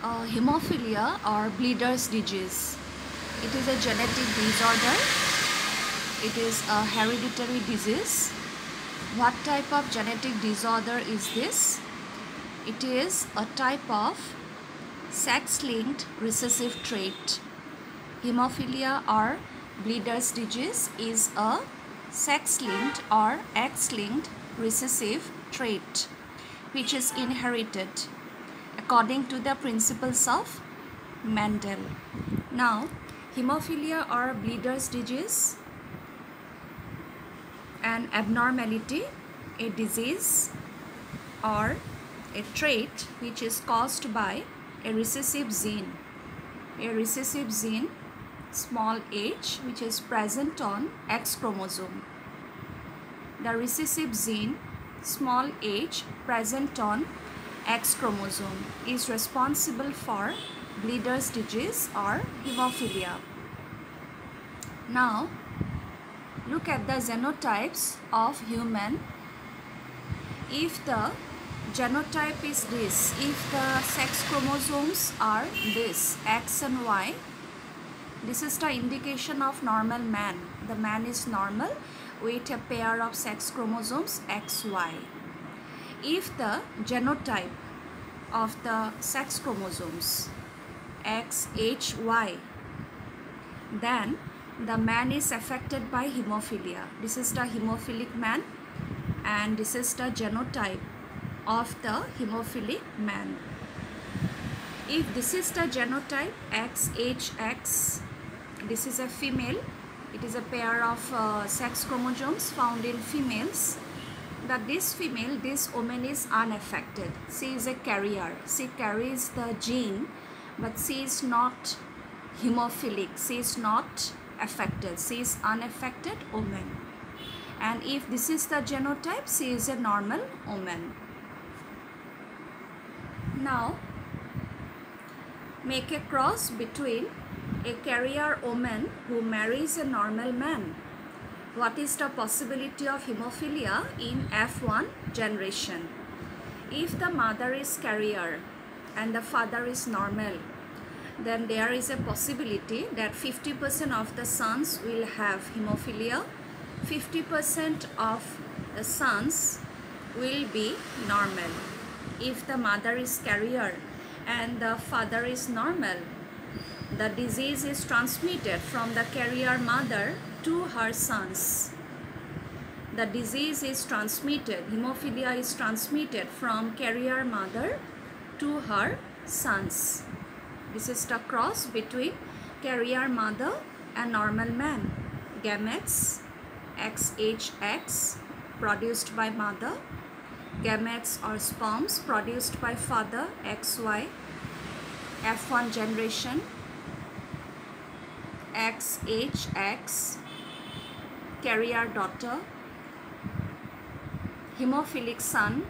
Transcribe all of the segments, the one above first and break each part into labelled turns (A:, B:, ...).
A: Hemophilia or bleeder's disease. It is a genetic disorder. It is a hereditary disease. What type of genetic disorder is this? It is a type of sex-linked recessive trait. Hemophilia or bleeder's disease is a sex-linked or X-linked recessive trait which is inherited according to the principles of Mendel. Now, hemophilia or bleeder's disease, an abnormality, a disease or a trait which is caused by a recessive gene small h which is present on X chromosome. The recessive gene small h present on X chromosome is responsible for bleeder's disease or hemophilia. Now look at the genotypes of human. If the genotype is this, if the sex chromosomes are this, X and Y, this is the indication of normal man. The man is normal with a pair of sex chromosomes XY. If the genotype of the sex chromosomes XHY, then the man is affected by hemophilia. This is the hemophilic man and this is the genotype of the hemophilic man. If this is the genotype XHX, this is a female, it is a pair of sex chromosomes found in females, that this female, this woman is unaffected. She is a carrier, she carries the gene, but she is not hemophilic, she is not affected, she is unaffected woman. And if this is the genotype, she is a normal woman. Now make a cross between a carrier woman who marries a normal man. What is the possibility of hemophilia in F1 generation? If the mother is carrier and the father is normal, then there is a possibility that 50% of the sons will have hemophilia, 50% of the sons will be normal. If the mother is carrier and the father is normal, the disease is transmitted from the carrier mother to her sons. The disease is transmitted, hemophilia is transmitted from carrier mother to her sons. This is the cross between carrier mother and normal man. Gametes XHX produced by mother, gametes or sperms produced by father XY, F1 generation XHX, carrier daughter, hemophilic son,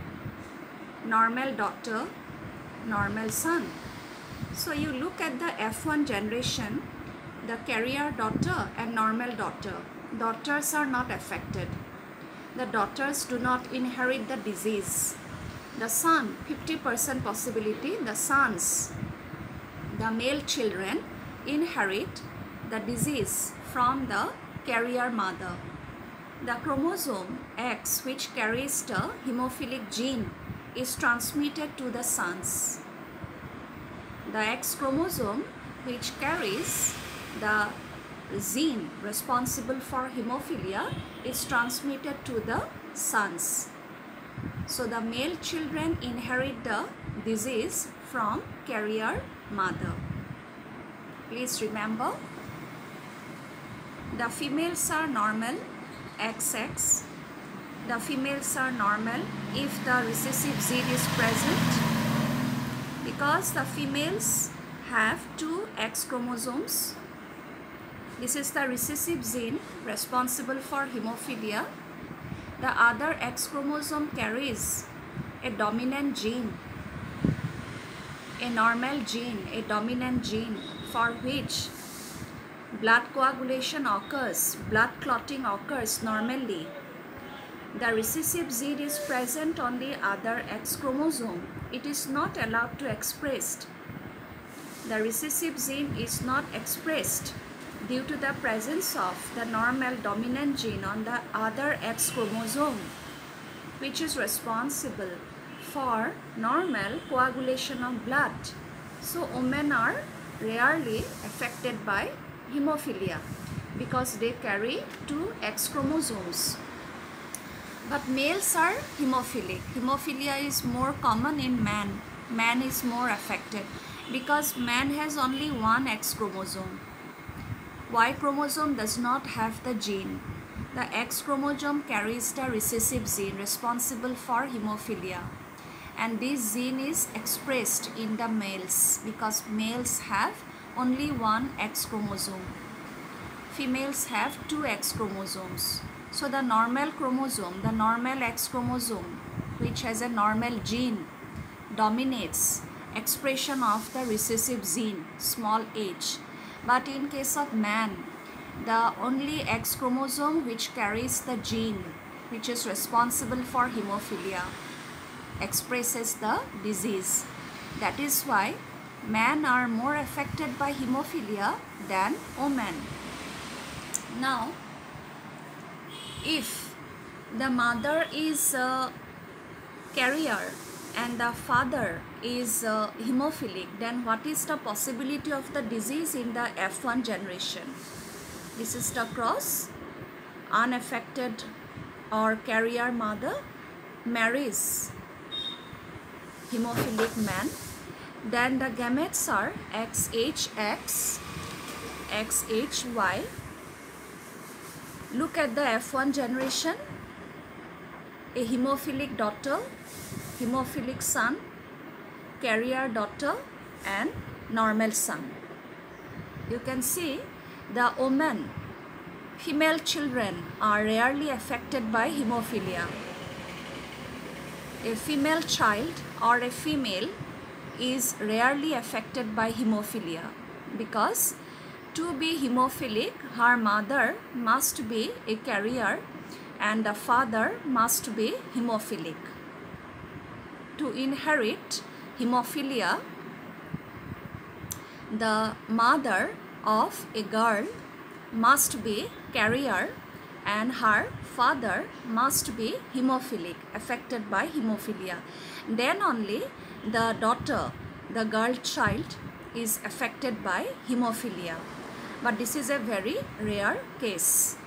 A: normal daughter, normal son. So you look at the F1 generation, the carrier daughter and normal daughter. Daughters are not affected. The daughters do not inherit the disease. The son, 50% possibility, the sons, the male children inherit the disease from the carrier mother. The chromosome X, which carries the hemophilic gene, is transmitted to the sons. The X chromosome, which carries the gene responsible for hemophilia, is transmitted to the sons. So the male children inherit the disease from carrier mother. Please remember, the females are normal, XX. The females are normal if the recessive gene is present, because the females have 2 X chromosomes. This is the recessive gene responsible for hemophilia. The other X chromosome carries a dominant gene, a normal gene, a dominant gene for which blood coagulation occurs, blood clotting occurs normally. The recessive gene is present on the other X chromosome. It is not allowed to express the recessive gene is not expressed due to the presence of the normal dominant gene on the other X chromosome, which is responsible for normal coagulation of blood. So women are rarely affected by hemophilia because they carry two X chromosomes. But males are hemophilic. Hemophilia is more common in man. Man is more affected because man has only one X chromosome. Y chromosome does not have the gene. The X chromosome carries the recessive gene responsible for hemophilia, and this gene is expressed in the males because males have only one X chromosome. Females have two X chromosomes. So the normal chromosome, the normal X chromosome, which has a normal gene, dominates expression of the recessive gene, small h. But in case of man, the only X chromosome which carries the gene which is responsible for hemophilia expresses the disease. That is why men are more affected by hemophilia than women. Now, if the mother is a carrier and the father is hemophilic, then what is the possibility of the disease in the F1 generation? This is the cross. Unaffected or carrier mother marries hemophilic man. Then the gametes are XHX, XHY. Look at the F1 generation. A hemophilic daughter, hemophilic son, carrier daughter, and normal son. You can see the women, female children are rarely affected by hemophilia. A female child or a female is rarely affected by hemophilia because to be hemophilic, her mother must be a carrier and the father must be hemophilic. To inherit hemophilia, the mother of a girl must be carrier and her father must be hemophilic, affected by hemophilia. Then only the daughter, the girl child, is affected by hemophilia. But this is a very rare case.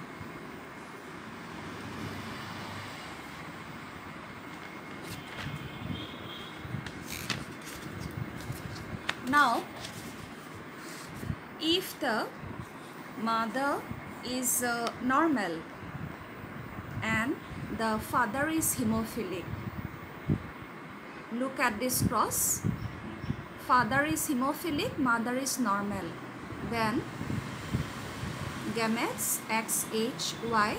A: Now, if the mother is normal and the father is hemophilic, look at this cross. Father is hemophilic, mother is normal. Then gametes XHY,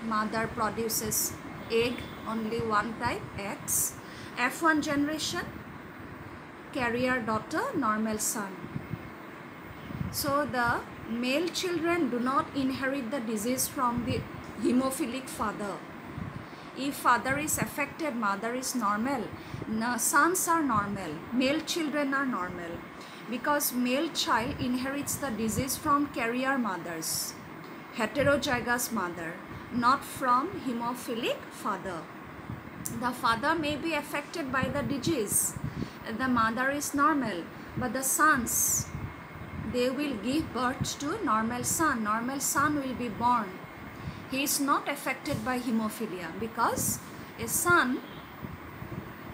A: mother produces egg, only one type, X. F1 generation, carrier daughter, normal son. So the male children do not inherit the disease from the hemophilic father. If father is affected, mother is normal, sons are normal, male children are normal, because male child inherits the disease from carrier mothers, heterozygous mother, not from hemophilic father. The father may be affected by the disease, the mother is normal, but the sons, they will give birth to normal son will be born. He is not affected by hemophilia because a son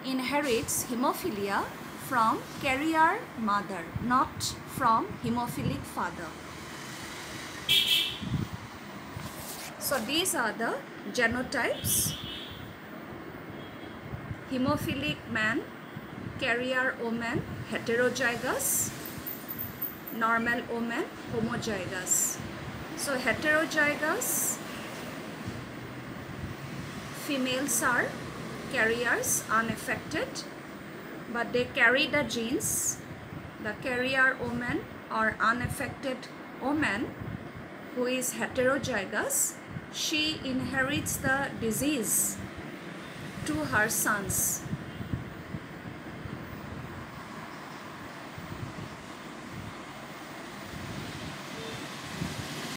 A: inherits hemophilia from carrier mother, not from hemophilic father. So these are the genotypes: hemophilic man, carrier woman, heterozygous, normal woman, homozygous. So heterozygous females are carriers, unaffected, but they carry the genes. The carrier woman or unaffected woman who is heterozygous, she inherits the disease to her sons.